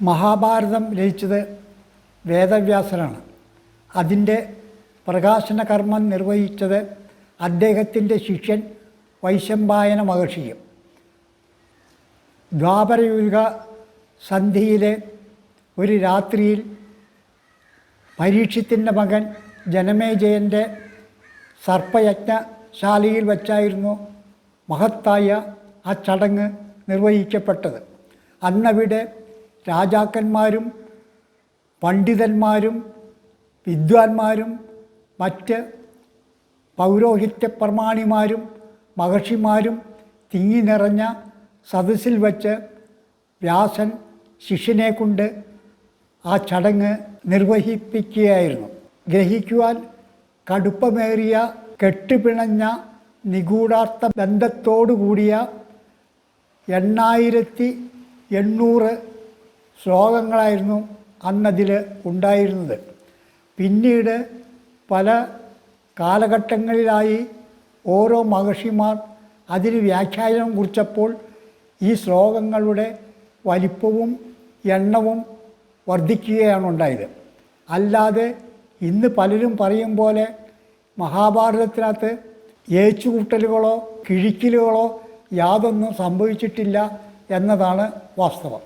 മഹാഭാരതം രചിച്ചത് വേദവ്യാസനാണ്. അതിൻ്റെ പ്രകാശന കർമ്മം നിർവഹിച്ചത് അദ്ദേഹത്തിൻ്റെ ശിഷ്യൻ വൈശമ്പായന മഹർഷിയും. ദ്വാപരയുഗ സന്ധിയിലെ ഒരു രാത്രിയിൽ പരീക്ഷത്തിൻ്റെ മകൻ ജനമേജയൻ്റെ സർപ്പയജ്ഞശാലയിൽ വച്ചായിരുന്നു മഹത്തായ ആ ചടങ്ങ് നിർവഹിക്കപ്പെട്ടത്. അന്നവിടെ രാജാക്കന്മാരും പണ്ഡിതന്മാരും വിദ്വാൻമാരും മറ്റ് പൗരോഹിത്യ പ്രമാണിമാരും മഹർഷിമാരും തിങ്ങി നിറഞ്ഞ സദസ്സിൽ വച്ച് വ്യാസൻ ശിഷ്യനെ കൊണ്ട് ആ ചടങ്ങ് നിർവഹിപ്പിക്കുകയായിരുന്നു. ഗ്രഹിക്കുവാൻ കടുപ്പമേറിയ കെട്ടുപിണഞ്ഞ നിഗൂഢാർത്ഥ ബന്ധത്തോടുകൂടിയ 8800 ശ്ലോകങ്ങളായിരുന്നു അന്നതിൽ ഉണ്ടായിരുന്നത്. പിന്നീട് പല കാലഘട്ടങ്ങളിലായി ഓരോ മഹർഷിമാർ അതിന് വ്യാഖ്യാനം കുറിച്ചപ്പോൾ ഈ ശ്ലോകങ്ങളുടെ വലിപ്പവും എണ്ണവും വർദ്ധിക്കുകയാണ് ഉണ്ടായത്. അല്ലാതെ ഇന്ന് പലരും പറയും പോലെ മഹാഭാരതത്തിനകത്ത് ഏച്ചുകൂട്ടലുകളോ കിഴിക്കലുകളോ യാതൊന്നും സംഭവിച്ചിട്ടില്ല എന്നതാണ് വാസ്തവം.